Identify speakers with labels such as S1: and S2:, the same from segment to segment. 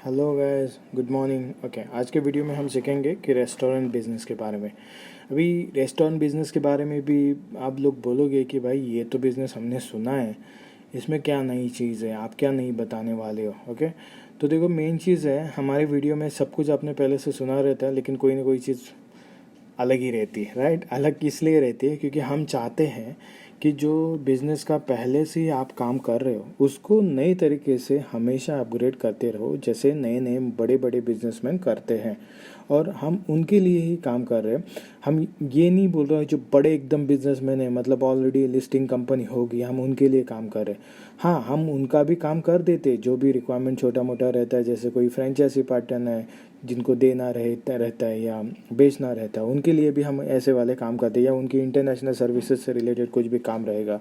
S1: Hello guys, good morning. Okay, आज के video में हम सीखेंगे कि रेस्टोरेंट बिज़नेस के बारे में। अभी रेस्टोरेंट बिज़नेस के बारे में भी आप लोग बोलोगे कि भाई ये तो बिज़नेस हमने सुना है, इसमें क्या नई चीज़ है, आप क्या नहीं बताने वाले हो। ओके, तो देखो मेन चीज़ है, हमारे वीडियो में सब कुछ आपने पहले से सुना रहता है, लेकिन कोई ना कोई चीज़ अलग ही रहती है। राइट, अलग इसलिए रहती है क्योंकि हम चाहते हैं कि जो बिज़नेस का पहले से ही आप काम कर रहे हो उसको नए तरीके से हमेशा अपग्रेड करते रहो, जैसे नए नए बड़े बड़े बिजनेसमैन करते हैं। और हम उनके लिए ही काम कर रहे हैं। हम ये नहीं बोल रहे हैं जो बड़े एकदम बिजनेसमैन है, मतलब ऑलरेडी लिस्टिंग कंपनी होगी, हम उनके लिए काम कर रहे हैं। हाँ, हम उनका भी काम कर देते, जो भी रिक्वायरमेंट छोटा मोटा रहता है, जैसे कोई फ्रेंचाइजी पार्टनर है जिनको देना रहता है या बेचना रहता है, उनके लिए भी हम ऐसे वाले काम करते हैं। या उनकी इंटरनेशनल सर्विसेज से रिलेटेड कुछ भी काम रहेगा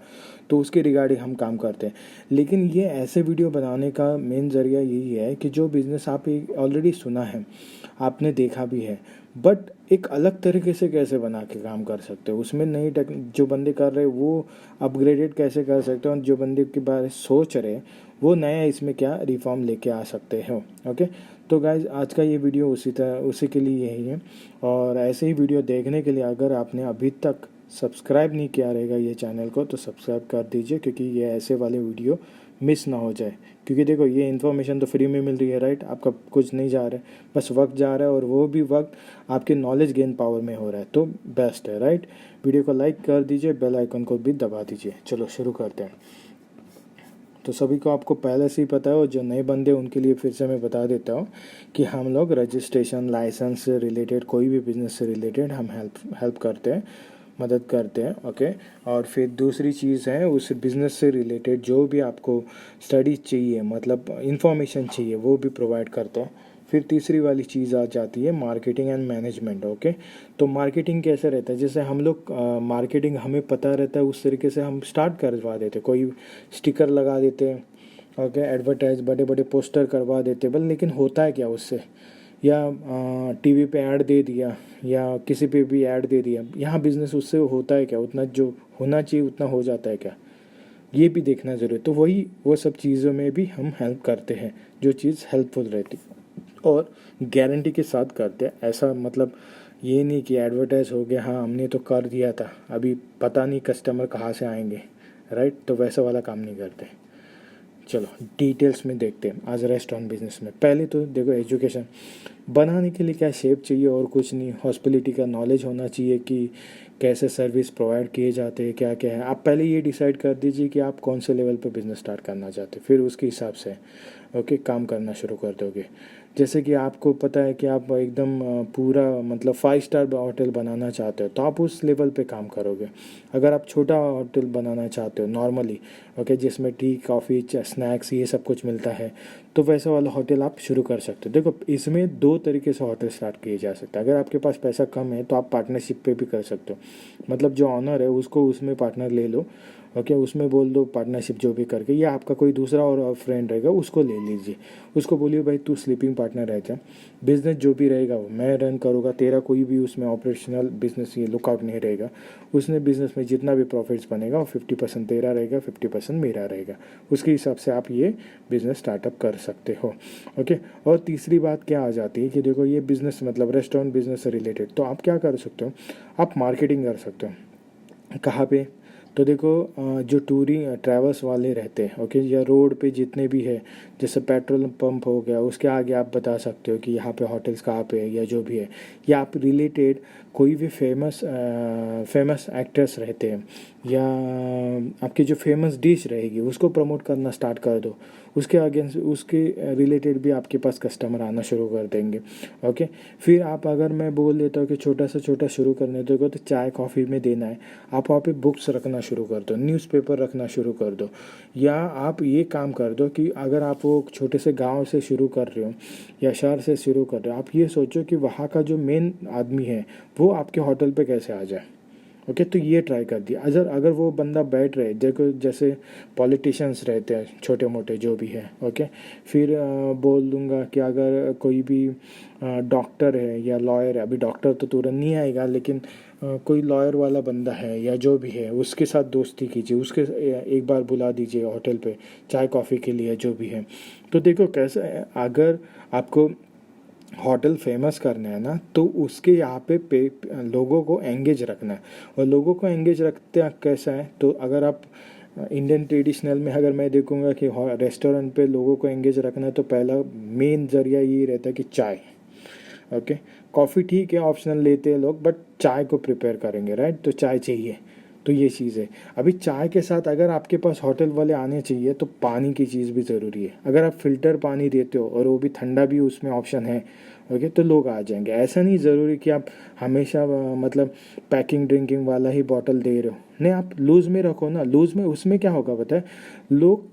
S1: तो उसके रिगार्डिंग हम काम करते हैं। लेकिन ये ऐसे वीडियो बनाने का मेन ज़रिया यही है कि जो बिज़नेस आप ऑलरेडी सुना है, आपने देखा भी है, बट एक अलग तरीके से कैसे बना के काम कर सकते हो, उसमें नई जो बंदे कर रहे वो अपग्रेडेड कैसे कर सकते हो, और जो बंदे के बारे सोच रहे वो नया इसमें क्या रिफॉर्म लेके आ सकते हो। ओके, तो गाइज आज का ये वीडियो उसी के लिए यही है। और ऐसे ही वीडियो देखने के लिए अगर आपने अभी तक सब्सक्राइब नहीं किया रहेगा ये चैनल को, तो सब्सक्राइब कर दीजिए, क्योंकि ये ऐसे वाले वीडियो मिस ना हो जाए। क्योंकि देखो ये इन्फॉर्मेशन तो फ्री में मिल रही है, राइट, आपका कुछ नहीं जा रहा है, बस वक्त जा रहा है, और वो भी वक्त आपके नॉलेज गेन पावर में हो रहा है, तो बेस्ट है। राइट, वीडियो को लाइक कर दीजिए, बेल आइकन को भी दबा दीजिए। चलो शुरू करते हैं। तो सभी को आपको पहले से ही पता है, और जो नए बंदे उनके लिए फिर से मैं बता देता हूँ कि हम लोग रजिस्ट्रेशन लाइसेंस से रिलेटेड, कोई भी बिज़नेस से रिलेटेड हम हेल्प करते हैं, मदद करते हैं। ओके, और फिर दूसरी चीज़ है, उस बिज़नेस से रिलेटेड जो भी आपको स्टडी चाहिए, मतलब इंफॉर्मेशन चाहिए, वो भी प्रोवाइड करते हैं। फिर तीसरी वाली चीज़ आ जाती है मार्केटिंग एंड मैनेजमेंट। ओके, तो मार्केटिंग कैसे रहता है, जैसे हम लोग मार्केटिंग हमें पता रहता है, उस तरीके से हम स्टार्ट करवा देते, कोई स्टिकर लगा देते हैं, ओके, एडवर्टाइज बड़े बड़े पोस्टर करवा देते, बस लेकिन होता है क्या उससे, या टीवी पे ऐड दे दिया, या किसी पे भी ऐड दे दिया, यहाँ बिजनेस उससे होता है क्या, उतना जो होना चाहिए उतना हो जाता है क्या, ये भी देखना ज़रूरी है। तो वही वो सब चीज़ों में भी हम हेल्प करते हैं, जो चीज़ हेल्पफुल रहती और गारंटी के साथ करते हैं। ऐसा मतलब ये नहीं कि एडवर्टाइज हो गया, हाँ हमने तो कर दिया था, अभी पता नहीं कस्टमर कहाँ से आएंगे। राइट, तो वैसा वाला काम नहीं करते। चलो डिटेल्स में देखते हैं आज रेस्टोरेंट बिजनेस में। पहले तो देखो, एजुकेशन बनाने के लिए क्या शेप चाहिए, और कुछ नहीं, हॉस्पिटलिटी का नॉलेज होना चाहिए कि कैसे सर्विस प्रोवाइड किए जाते हैं, क्या क्या है। आप पहले ये डिसाइड कर दीजिए कि आप कौन से लेवल पे बिज़नेस स्टार्ट करना चाहते हैं, फिर उसके हिसाब से ओके काम करना शुरू कर दोगे। जैसे कि आपको पता है कि आप एकदम पूरा मतलब 5 स्टार होटल बनाना चाहते हो, तो आप उस लेवल पे काम करोगे। अगर आप छोटा होटल बनाना चाहते हो नॉर्मली, ओके, जिसमें टी कॉफ़ी स्नैक्स ये सब कुछ मिलता है, तो वैसा वाला होटल आप शुरू कर सकते हो। देखो इसमें दो तरीके से होटल स्टार्ट किए जा सकते हैं। अगर आपके पास पैसा कम है तो आप पार्टनरशिप पे भी कर सकते हो, मतलब जो ऑनर है उसको उसमें पार्टनर ले लो। ओके, उसमें बोल दो पार्टनरशिप जो भी करके, या आपका कोई दूसरा और फ्रेंड रहेगा उसको ले लीजिए, उसको बोलिए भाई तू स्लीपिंग पार्टनर रह जा, बिजनेस जो भी रहेगा वो मैं रन करूँगा, तेरा कोई भी उसमें ऑपरेशनल बिजनेस ये लुकआउट नहीं रहेगा। उसने बिजनेस में जितना भी प्रॉफिट्स बनेगा वो 50% तेरा रहेगा, 50% मेरा रहेगा। उसके हिसाब से आप ये बिजनेस स्टार्टअप कर सकते हो। ओके, और तीसरी बात क्या आ जाती है कि देखो ये बिजनेस मतलब रेस्टोरेंट बिजनेस से रिलेटेड, तो आप क्या कर सकते हो, आप मार्केटिंग कर सकते हो। कहाँ पे, तो देखो जो टूरिंग ट्रैवल्स वाले रहते हैं, ओके, या रोड पे जितने भी है, जैसे पेट्रोल पंप हो गया, उसके आगे आप बता सकते हो कि यहाँ पे होटल्स कहाँ पे है, या जो भी है। या आप रिलेटेड कोई भी फेमस एक्टर्स रहते हैं, या आपकी जो फेमस डिश रहेगी उसको प्रमोट करना स्टार्ट कर दो, उसके अगेंस्ट उसके रिलेटेड भी आपके पास कस्टमर आना शुरू कर देंगे। ओके, फिर आप अगर मैं बोल देता हूँ कि छोटा से छोटा शुरू करने दो, तो चाय कॉफ़ी में देना है, आप वहाँ पे बुक्स रखना शुरू कर दो, न्यूज़पेपर रखना शुरू कर दो। या आप ये काम कर दो कि अगर आप वो छोटे से गांव से शुरू कर रहे हो या शहर से शुरू कर रहे हो, आप ये सोचो कि वहाँ का जो मेन आदमी है वो आपके होटल पे कैसे आ जाए। ओके, तो ये ट्राई कर दिया। अगर अगर वो बंदा बैठ रहे, देखो जैसे पॉलिटिशियंस रहते हैं छोटे मोटे जो भी है, ओके, फिर बोल दूंगा कि अगर कोई भी डॉक्टर है या लॉयर है, अभी डॉक्टर तो तुरंत नहीं आएगा, लेकिन कोई लॉयर वाला बंदा है या जो भी है, उसके साथ दोस्ती कीजिए, उसके एक बार बुला दीजिए होटल पे चाय कॉफ़ी के लिए जो भी है। तो देखो कैसा है, अगर आपको होटल फेमस करना है ना, तो उसके यहाँ पे लोगों को एंगेज रखना है। और लोगों को एंगेज रखते हैं कैसा है, तो अगर आप इंडियन ट्रेडिशनल में अगर मैं देखूंगा कि रेस्टोरेंट पे लोगों को एंगेज रखना है, तो पहला मेन जरिया ये रहता है कि चाय। ओके, कॉफ़ी ठीक है ऑप्शनल लेते हैं लोग, बट चाय को प्रिपेयर करेंगे, राइट, तो चाय चाहिए। तो ये चीज़ है। अभी चाय के साथ अगर आपके पास होटल वाले आने चाहिए, तो पानी की चीज़ भी ज़रूरी है। अगर आप फ़िल्टर पानी देते हो और वो भी ठंडा भी उसमें ऑप्शन है, ओके, तो लोग आ जाएंगे। ऐसा नहीं ज़रूरी कि आप हमेशा मतलब पैकिंग ड्रिंकिंग वाला ही बॉटल दे रहे हो, नहीं, आप लूज़ में रखो ना। लूज़ में उसमें क्या होगा पता है, लोग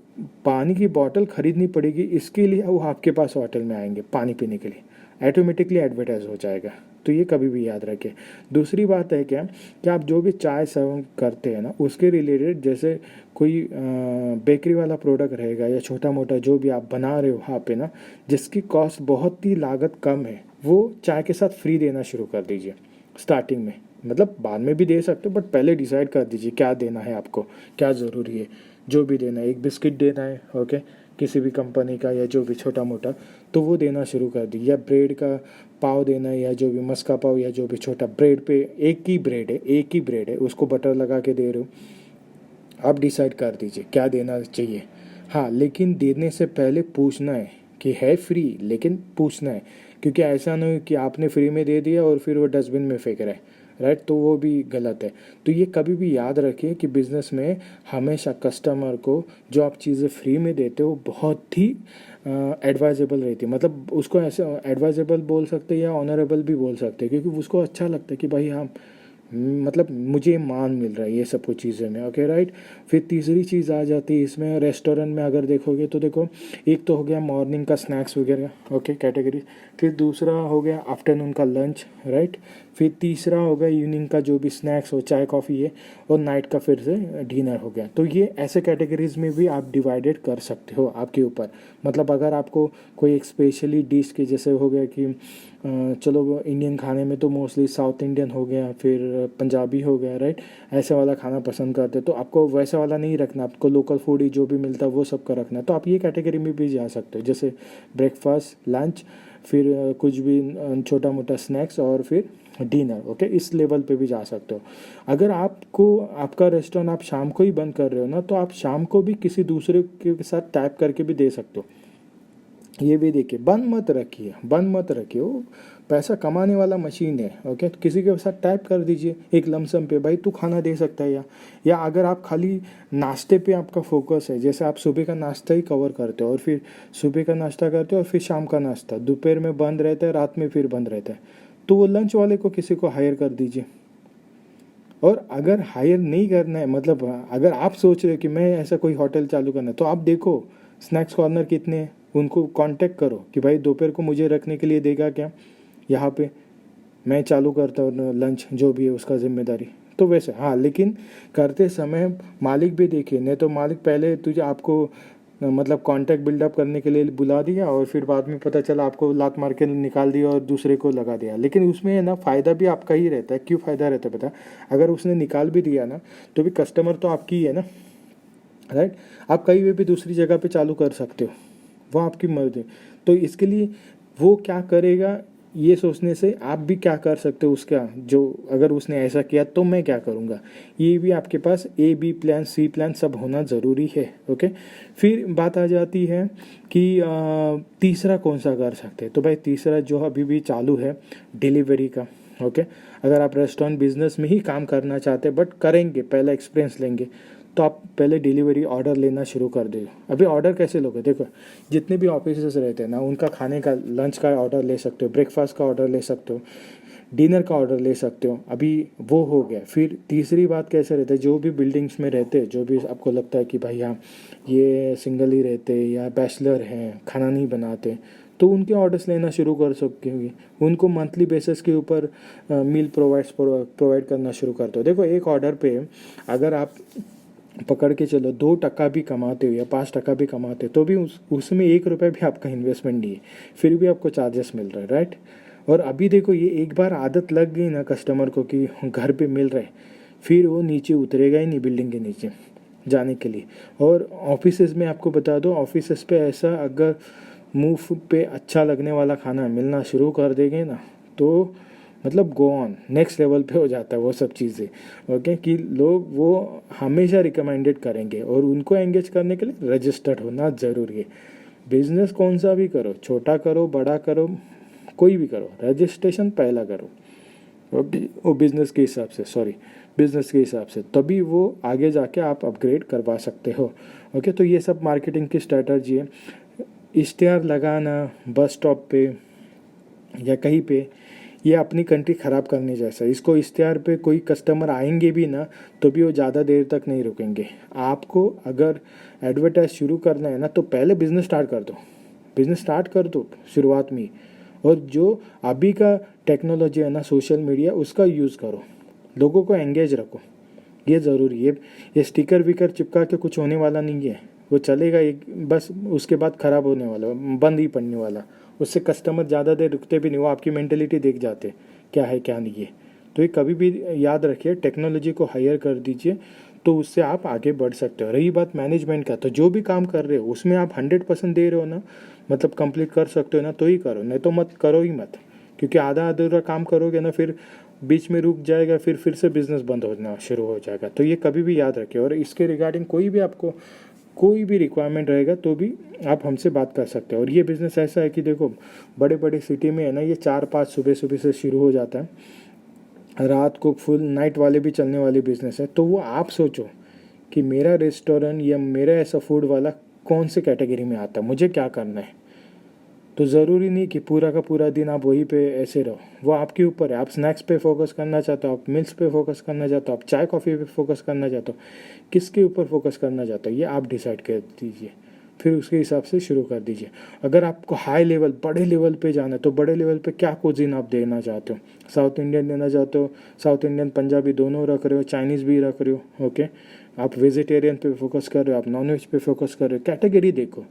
S1: पानी की बॉटल खरीदनी पड़ेगी, इसके लिए वो आपके पास होटल में आएंगे पानी पीने के लिए, ऑटोमेटिकली एडवर्टाइज हो जाएगा। तो ये कभी भी याद रखें। दूसरी बात है क्या, कि आप जो भी चाय सर्व करते हैं ना, उसके रिलेटेड जैसे कोई बेकरी वाला प्रोडक्ट रहेगा या छोटा मोटा जो भी आप बना रहे हो वहाँ पे ना, जिसकी कॉस्ट बहुत ही लागत कम है, वो चाय के साथ फ्री देना शुरू कर दीजिए स्टार्टिंग में। मतलब बाद में भी दे सकते हो, बट पहले डिसाइड कर दीजिए क्या देना है आपको, क्या ज़रूरी है। जो भी देना है, एक बिस्किट देना है, ओके, किसी भी कंपनी का या जो भी छोटा मोटा, तो वो देना शुरू कर दी। या ब्रेड का पाव देना है, या जो भी मस्का पाव, या जो भी छोटा ब्रेड पे एक ही ब्रेड है उसको बटर लगा के दे रहे हो। आप डिसाइड कर दीजिए क्या देना चाहिए। हाँ, लेकिन देने से पहले पूछना है कि है फ्री, लेकिन पूछना है, क्योंकि ऐसा नहीं हो कि आपने फ्री में दे दिया और फिर वो डस्टबिन में फेंक रहा है, राइट, तो वो भी गलत है। तो ये कभी भी याद रखिए कि बिज़नेस में हमेशा कस्टमर को जो आप चीज़ें फ्री में देते हो बहुत ही एडवाइजेबल रहती है। मतलब उसको ऐसे एडवाइजेबल बोल सकते हैं या ऑनरेबल भी बोल सकते हैं, क्योंकि उसको अच्छा लगता है कि भाई हाँ, मतलब मुझे मान मिल रहा है ये सब कुछ चीज़ें में, ओके, राइट। फिर तीसरी चीज़ आ जाती है इसमें, रेस्टोरेंट में अगर देखोगे तो देखो, एक तो हो गया मॉर्निंग का स्नैक्स वगैरह, ओके, कैटेगरी। फिर दूसरा हो गया आफ्टरनून का लंच, राइट। फिर तीसरा हो गया इवनिंग का जो भी स्नैक्स हो, चाय कॉफ़ी है, और नाइट का फिर से डिनर हो गया। तो ये ऐसे कैटेगरीज में भी आप डिवाइडेड कर सकते हो, आपके ऊपर। मतलब अगर आपको कोई एक स्पेशली डिश के जैसे हो गया कि चलो इंडियन खाने में तो मोस्टली साउथ इंडियन हो गया, फिर पंजाबी हो गया, राइट, ऐसे वाला खाना पसंद करते, तो आपको वैसा वाला नहीं रखना, आपको लोकल फूड ही जो भी मिलता है वो सब का रखना है। तो आप ये कैटेगरी में भी जा सकते हो, जैसे ब्रेकफास्ट, लंच, फिर कुछ भी छोटा मोटा स्नैक्स, और फिर डिनर, ओके, इस लेवल पे भी जा सकते हो। अगर आपको आपका रेस्टोरेंट आप शाम को ही बंद कर रहे हो ना, तो आप शाम को भी किसी दूसरे के साथ टाइप करके भी दे सकते हो। ये भी देखिए, बंद मत रखिए, वो पैसा कमाने वाला मशीन है, ओके। तो किसी के साथ टाइप कर दीजिए एक लमसम पे, भाई तू खाना दे सकता है। या अगर आप खाली नाश्ते पे आपका फोकस है, जैसे आप सुबह का नाश्ता ही कवर करते हो, और फिर सुबह का नाश्ता करते हो और फिर शाम का नाश्ता, दोपहर में बंद रहता है, रात में फिर बंद रहता है, तो वो लंच वाले को किसी को हायर कर दीजिए। और अगर हायर नहीं करना है, मतलब अगर आप सोच रहे हो कि मैं ऐसा कोई होटल चालू करना है, तो आप देखो स्नैक्स कॉर्नर कितने हैं, उनको कांटेक्ट करो कि भाई दोपहर को मुझे रखने के लिए देगा क्या यहाँ पे, मैं चालू करता हूँ लंच, जो भी है उसका जिम्मेदारी। तो वैसे हाँ, लेकिन करते समय मालिक भी देखिए, नहीं तो मालिक पहले तुझे आपको मतलब कांटेक्ट बिल्डअप करने के लिए बुला दिया, और फिर बाद में पता चला आपको लात मार के निकाल दिया और दूसरे को लगा दिया। लेकिन उसमें है ना, फ़ायदा भी आपका ही रहता है। क्यों फ़ायदा रहता है पता, अगर उसने निकाल भी दिया ना, तो भी कस्टमर तो आपकी ही है ना, राइट। आप कहीं भी दूसरी जगह पे चालू कर सकते हो, वो आपकी मर्जी। तो इसके लिए वो क्या करेगा ये सोचने से आप भी क्या कर सकते हो उसका, जो अगर उसने ऐसा किया तो मैं क्या करूँगा, ये भी आपके पास A B plan C plan सब होना ज़रूरी है, ओके। फिर बात आ जाती है कि तीसरा कौन सा कर सकते हैं। तो भाई तीसरा जो अभी भी चालू है, डिलीवरी का, ओके। अगर आप रेस्टोरेंट बिजनेस में ही काम करना चाहते हैं, बट करेंगे, पहला एक्सपीरियंस लेंगे, तो आप पहले डिलीवरी ऑर्डर लेना शुरू कर दो। अभी ऑर्डर कैसे लोगे, देखो जितने भी ऑफिस रहते हैं ना, उनका खाने का लंच का ऑर्डर ले सकते हो, ब्रेकफास्ट का ऑर्डर ले सकते हो, डिनर का ऑर्डर ले सकते हो। अभी वो हो गया। फिर तीसरी बात कैसे रहता है, जो भी बिल्डिंग्स में रहते हैं, जो भी आपको लगता है कि भाई हाँ ये सिंगल ही रहते या बैचलर हैं, खाना नहीं बनाते, तो उनके ऑर्डर्स लेना शुरू कर सकेंगे। उनको मंथली बेसिस के ऊपर मील प्रोवाइड करना शुरू कर दो। देखो, एक ऑर्डर पे अगर आप पकड़ के चलो 2% भी कमाते हो या 5% भी कमाते हो, तो भी उसमें 1 रुपये भी आपका इन्वेस्टमेंट नहीं है, फिर भी आपको चार्जेस मिल रहा है, राइट। और अभी देखो, ये एक बार आदत लग गई ना कस्टमर को कि घर पे मिल रहा है, फिर वो नीचे उतरेगा ही नहीं बिल्डिंग के नीचे जाने के लिए। और ऑफिसेज में आपको बता दो, ऑफिसेज पे ऐसा अगर मुंह पे अच्छा लगने वाला खाना मिलना शुरू कर देंगे ना, तो मतलब गो ऑन नेक्स्ट लेवल पे हो जाता है वो सब चीज़ें। ओके, कि लोग वो हमेशा रिकमेंडेड करेंगे, और उनको एंगेज करने के लिए रजिस्टर्ड होना ज़रूरी है। बिजनेस कौन सा भी करो, छोटा करो बड़ा करो, कोई भी करो, रजिस्ट्रेशन पहला करो। ओके, वो बिजनेस के हिसाब से तभी वो आगे जाके आप अपग्रेड करवा सकते हो। ओके, तो ये सब मार्केटिंग की स्ट्रैटेजी है। इश्तेहार लगाना बस स्टॉप पे या कहीं पे, ये अपनी कंट्री ख़राब करने जैसा। इसको इश्तेहार पे कोई कस्टमर आएंगे भी ना, तो भी वो ज़्यादा देर तक नहीं रुकेंगे। आपको अगर एडवर्टाइज शुरू करना है ना, तो पहले बिज़नेस स्टार्ट कर दो शुरुआत में ही। और जो अभी का टेक्नोलॉजी है ना, सोशल मीडिया, उसका यूज़ करो, लोगों को एंगेज रखो, ये ज़रूरी है। ये स्टिकर विकर चिपका के कुछ होने वाला नहीं है, वो चलेगा एक बस, उसके बाद ख़राब होने वाला, बंद ही पड़ने वाला। उससे कस्टमर ज़्यादा देर रुकते भी नहीं, वो आपकी मेंटेलिटी देख जाते क्या है क्या नहीं है। तो ये कभी भी याद रखिए, टेक्नोलॉजी को हायर कर दीजिए, तो उससे आप आगे बढ़ सकते हो। रही बात मैनेजमेंट का, तो जो भी काम कर रहे हो उसमें आप 100% दे रहे हो ना, मतलब कंप्लीट कर सकते हो ना, तो ही करो, नहीं तो मत करो ही मत। क्योंकि आधा अधूरा काम करोगे ना, फिर बीच में रुक जाएगा, फिर से बिजनेस बंद होना शुरू हो जाएगा। तो ये कभी भी याद रखिए। और इसके रिगार्डिंग कोई भी आपको कोई भी रिक्वायरमेंट रहेगा तो भी आप हमसे बात कर सकते हो। और ये बिज़नेस ऐसा है कि देखो, बड़े बड़े सिटी में है ना, ये 4-5 सुबह सुबह से शुरू हो जाता है, रात को फुल नाइट वाले भी चलने वाले बिज़नेस है। तो वो आप सोचो कि मेरा रेस्टोरेंट या मेरा ऐसा फूड वाला कौन से कैटेगरी में आता है, मुझे क्या करना है। तो ज़रूरी नहीं कि पूरा का पूरा दिन आप वहीं पे ऐसे रहो, वो आपके ऊपर है। आप स्नैक्स पे फोकस करना चाहते हो, आप मिल्स पे फोकस करना चाहते हो, आप चाय कॉफ़ी पे फोकस करना चाहते हो, किसके ऊपर फोकस करना चाहते हो, ये आप डिसाइड कर दीजिए, फिर उसके हिसाब से शुरू कर दीजिए। अगर आपको हाई लेवल, बड़े लेवल पे जाना है, तो बड़े लेवल पे क्या कुजीन आप देना चाहते हो। साउथ इंडियन देना चाहते हो, साउथ इंडियन पंजाबी दोनों रख रहे हो, चाइनीज़ भी रख रहे हो। ओके, आप वेजिटेरियन पे फोकस कर रहे हो, आप नॉन वेज पे फोकस कर रहे हो, कैटेगरी देखो।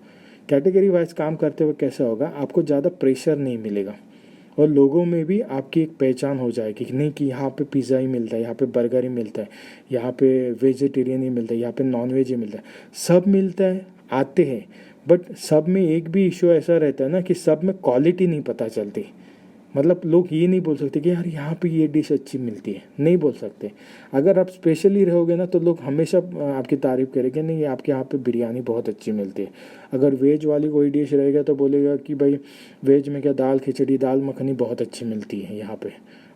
S1: कैटेगरी वाइज काम करते हुए कैसा होगा, आपको ज़्यादा प्रेशर नहीं मिलेगा, और लोगों में भी आपकी एक पहचान हो जाएगी कि नहीं, कि यहाँ पे पिज़्ज़ा ही मिलता है, यहाँ पे बर्गर ही मिलता है, यहाँ पे वेजिटेरियन ही मिलता है, यहाँ पे नॉन वेज ही मिलता है। सब मिलता है, आते हैं, बट सब में एक भी इशू ऐसा रहता है ना, कि सब में क्वालिटी नहीं पता चलती। मतलब लोग ये नहीं बोल सकते कि यार यहाँ पे ये डिश अच्छी मिलती है, नहीं बोल सकते। अगर आप स्पेशली रहोगे ना, तो लोग हमेशा आपकी तारीफ़ करेंगे, नहीं आपके यहाँ पे बिरयानी बहुत अच्छी मिलती है। अगर वेज वाली कोई डिश रहेगा तो बोलेगा कि भाई वेज में क्या, दाल खिचड़ी, दाल मखनी बहुत अच्छी मिलती है यहाँ पे।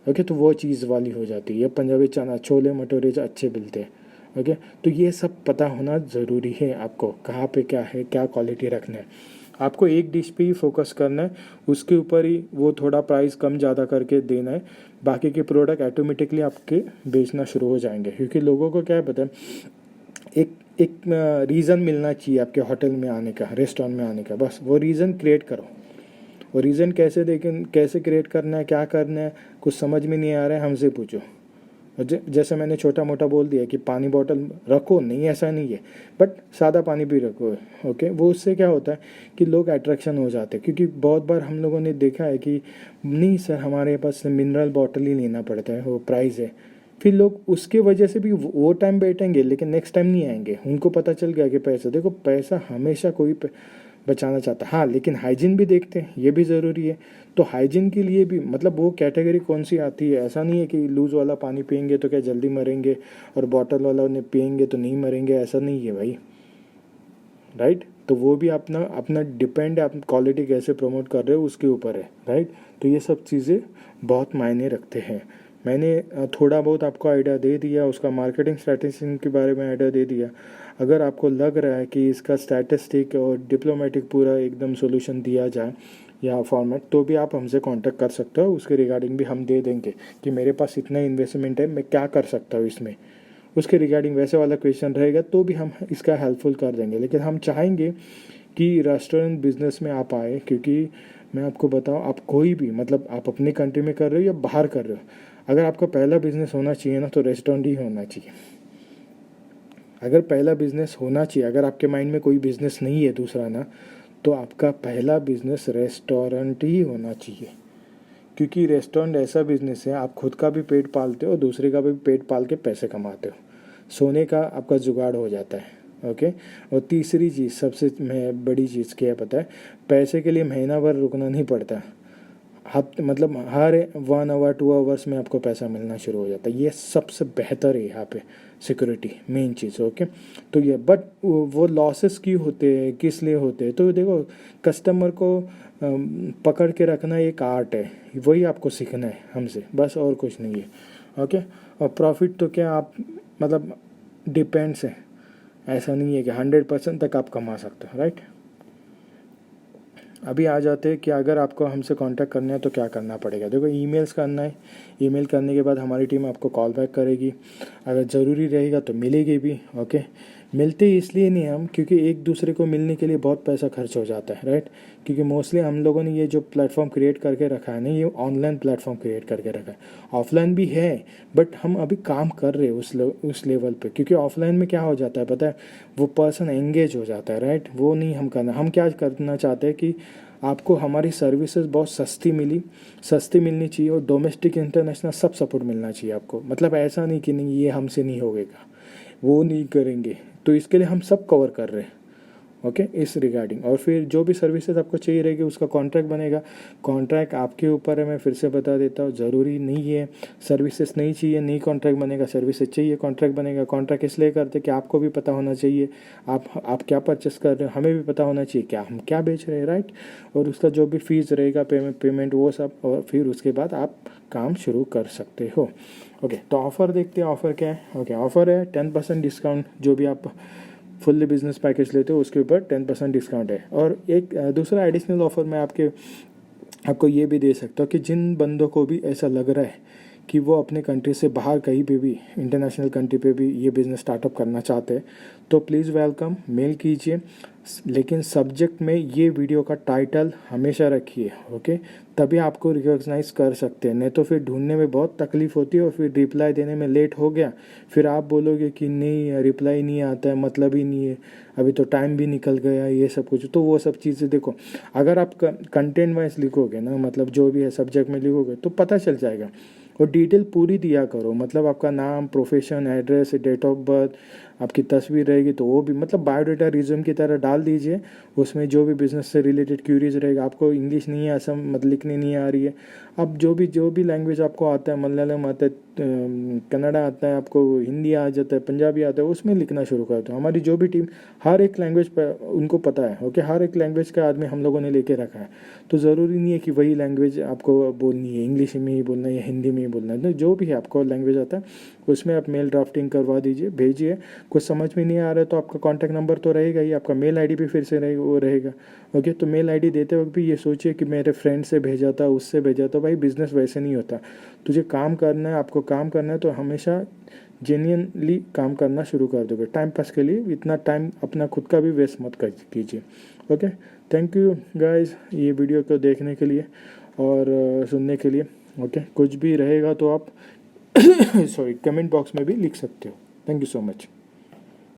S1: ओके, तो वो चीज़ वाली हो जाती है। पंजाबी चना छोले भटूरे जो अच्छे मिलते हैं। ओके, तो ये सब पता होना ज़रूरी है आपको, कहाँ पे क्या है, क्या क्वालिटी रखना है। आपको एक डिश पे ही फोकस करना है, उसके ऊपर ही वो थोड़ा प्राइस कम ज़्यादा करके देना है। बाकी के प्रोडक्ट ऑटोमेटिकली आपके बेचना शुरू हो जाएंगे, क्योंकि लोगों को क्या है पता है, एक एक रीज़न मिलना चाहिए आपके होटल में आने का, रेस्टोरेंट में आने का। बस वो रीज़न क्रिएट करो। वो रीज़न कैसे देखें, कैसे क्रिएट करना है, क्या करना है, कुछ समझ में नहीं आ रहा है, हमसे पूछो। जैसे मैंने छोटा मोटा बोल दिया कि पानी बॉटल रखो, नहीं ऐसा नहीं है, बट सादा पानी भी रखो। ओके, वो उससे क्या होता है कि लोग अट्रैक्शन हो जाते हैं। क्योंकि बहुत बार हम लोगों ने देखा है कि नहीं सर, हमारे पास मिनरल बॉटल ही लेना पड़ता है, वो प्राइस है। फिर लोग उसके वजह से भी वो टाइम बैठेंगे, लेकिन नेक्स्ट टाइम नहीं आएंगे। उनको पता चल गया कि पैसा, देखो पैसा हमेशा कोई बचाना चाहता है। हाँ, लेकिन हाइजीन भी देखते हैं, ये भी ज़रूरी है। तो हाइजीन के लिए भी मतलब वो कैटेगरी कौन सी आती है, ऐसा नहीं है कि लूज़ वाला पानी पियेंगे तो क्या जल्दी मरेंगे, और बॉटल वाला पियेंगे तो नहीं मरेंगे, ऐसा नहीं है भाई, राइट। तो वो भी अपना अपना डिपेंड है, आप क्वालिटी कैसे प्रमोट कर रहे हो उसके ऊपर है, राइट। तो ये सब चीज़ें बहुत मायने रखते हैं। मैंने थोड़ा बहुत आपको आइडिया दे दिया, उसका मार्केटिंग स्ट्रैटेजी के बारे में आइडिया दे दिया। अगर आपको लग रहा है कि इसका स्टैटिस्टिक और डिप्लोमेटिक पूरा एकदम सोल्यूशन दिया जाए या फॉर्मेट, तो भी आप हमसे कांटेक्ट कर सकते हो। उसके रिगार्डिंग भी हम दे देंगे कि मेरे पास इतना इन्वेस्टमेंट है, मैं क्या कर सकता हूँ इसमें। उसके रिगार्डिंग वैसे वाला क्वेश्चन रहेगा तो भी हम इसका हेल्पफुल कर देंगे। लेकिन हम चाहेंगे कि रेस्टोरेंट बिजनेस में आप आए, क्योंकि मैं आपको बताऊं, आप कोई भी मतलब आप अपने कंट्री में कर रहे हो या बाहर कर रहे हो, अगर आपका पहला बिजनेस होना चाहिए ना तो रेस्टोरेंट ही होना चाहिए। अगर पहला बिजनेस होना चाहिए, अगर आपके माइंड में कोई बिजनेस नहीं है दूसरा ना, तो आपका पहला बिजनेस रेस्टोरेंट ही होना चाहिए। क्योंकि रेस्टोरेंट ऐसा बिजनेस है, आप खुद का भी पेट पालते हो और दूसरे का भी पेट पाल के पैसे कमाते हो, सोने का आपका जुगाड़ हो जाता है। ओके। और तीसरी चीज़, सबसे बड़ी चीज़ क्या है पता है, पैसे के लिए महीना भर रुकना नहीं पड़ता। मतलब हर 1 आवर 2 आवर्स में आपको पैसा मिलना शुरू हो जाता है। ये सबसे बेहतर है यहाँ पे सिक्योरिटी, मेन चीज़। ओके। तो ये बट वो लॉसेस क्यों होते हैं, किस लिए होते हैं, तो देखो कस्टमर को पकड़ के रखना एक आर्ट है, वही आपको सीखना है हमसे, बस और कुछ नहीं है। ओके। और प्रॉफिट तो क्या आप मतलब डिपेंड्स है, ऐसा नहीं है कि 100% तक आप कमा सकते हो, राइट। अभी आ जाते हैं कि अगर आपको हमसे कांटेक्ट करना है तो क्या करना पड़ेगा। देखो ईमेल्स करना है, ईमेल करने के बाद हमारी टीम आपको कॉल बैक करेगी, अगर ज़रूरी रहेगा तो मिलेगी भी। ओके। मिलते ही इसलिए नहीं हम, क्योंकि एक दूसरे को मिलने के लिए बहुत पैसा खर्च हो जाता है, राइट। क्योंकि मोस्टली हम लोगों ने ये जो प्लेटफॉर्म क्रिएट करके रखा है ना, ये ऑनलाइन प्लेटफॉर्म क्रिएट करके रखा है। ऑफलाइन भी है बट हम अभी काम कर रहे हैं उस लेवल पे, क्योंकि ऑफलाइन में क्या हो जाता है पता है, वो पर्सन एंगेज हो जाता है, राइट। वो नहीं हम करना, हम क्या करना चाहते हैं कि आपको हमारी सर्विसेज बहुत सस्ती मिलनी चाहिए, और डोमेस्टिक इंटरनेशनल सब सपोर्ट मिलना चाहिए आपको। मतलब ऐसा नहीं कि नहीं ये हमसे नहीं होगा, वो नहीं करेंगे, तो इसके लिए हम सब कवर कर रहे हैं। ओके। इस रिगार्डिंग, और फिर जो भी सर्विसेज आपको चाहिए रहेगी उसका कॉन्ट्रैक्ट बनेगा। कॉन्ट्रैक्ट आपके ऊपर है, मैं फिर से बता देता हूँ, ज़रूरी नहीं है सर्विसेज नहीं चाहिए नहीं कॉन्ट्रैक्ट बनेगा, सर्विसेज चाहिए कॉन्ट्रैक्ट बनेगा। कॉन्ट्रैक्ट इसलिए करते कि आपको भी पता होना चाहिए आप क्या परचेस कर रहे हो, हमें भी पता होना चाहिए क्या हम क्या बेच रहे हैं, राइट। और उसका जो भी फीस रहेगा, पेमेंट वो सब, और फिर उसके बाद आप काम शुरू कर सकते हो। ओके। तो ऑफ़र देखते हैं, ऑफ़र क्या है। ओके। ऑफ़र है 10% डिस्काउंट, जो भी आप फुल्ली बिजनेस पैकेज लेते हो उसके ऊपर 10% डिस्काउंट है। और एक दूसरा एडिशनल ऑफर मैं आपको ये भी दे सकता हूँ कि जिन बंदों को भी ऐसा लग रहा है कि वो अपने कंट्री से बाहर कहीं पे भी इंटरनेशनल कंट्री पे भी ये बिज़नेस स्टार्टअप करना चाहते हैं, तो प्लीज़ वेलकम, मेल कीजिए। लेकिन सब्जेक्ट में ये वीडियो का टाइटल हमेशा रखिए। ओके। तभी आपको रिकॉग्नाइज कर सकते हैं, नहीं तो फिर ढूंढने में बहुत तकलीफ़ होती है और फिर रिप्लाई देने में लेट हो गया, फिर आप बोलोगे कि नहीं रिप्लाई नहीं आता है, मतलब ही नहीं है, अभी तो टाइम भी निकल गया, ये सब कुछ। तो वो सब चीज़ें देखो, अगर आप कंटेंट वाइज लिखोगे ना, मतलब जो भी है सब्जेक्ट में लिखोगे तो पता चल जाएगा। और डिटेल पूरी दिया करो, मतलब आपका नाम, profession, address, date of birth, आपकी तस्वीर रहेगी तो वो भी मतलब बायोडाटा रिज्यूम की तरह डाल दीजिए। उसमें जो भी बिज़नेस से रिलेटेड क्यूरीज रहेगा, आपको इंग्लिश नहीं है, असम मतलब लिखनी नहीं आ रही है, अब जो भी लैंग्वेज आपको आता है, मलयालम आता है, कन्नड़ा आता है, आपको हिंदी आ जाता है, पंजाबी आता है, उसमें लिखना शुरू कर दो। हमारी जो भी टीम हर एक लैंग्वेज पर उनको पता है। ओके। हर एक लैंग्वेज का आदमी हम लोगों ने लेके रखा है, तो ज़रूरी नहीं है कि वही लैंग्वेज आपको बोलनी है, इंग्लिश में ही बोलना है या हिंदी में ही बोलना है। तो जो भी है आपको लैंग्वेज आता है उसमें आप मेल ड्राफ्टिंग करवा दीजिए, भेजिए। कुछ समझ में नहीं आ रहा है तो आपका कॉन्टैक्ट नंबर तो रहेगा ही, आपका मेल आईडी भी फिर से रहेगा। ओके। तो मेल आईडी देते वक्त भी ये सोचिए कि मेरे फ्रेंड से भेजा था, उससे भेजा था। भाई बिज़नेस वैसे नहीं होता, तुझे काम करना है, आपको काम करना है तो हमेशा जेन्युइनली काम करना शुरू कर दोगे। टाइम पास के लिए इतना टाइम अपना खुद का भी वेस्ट मत कीजिए। ओके। थैंक यू गाइस ये वीडियो को देखने के लिए और सुनने के लिए। ओके। कुछ भी रहेगा तो आप सॉरी कमेंट बॉक्स में भी लिख सकते हो। Thank you so much.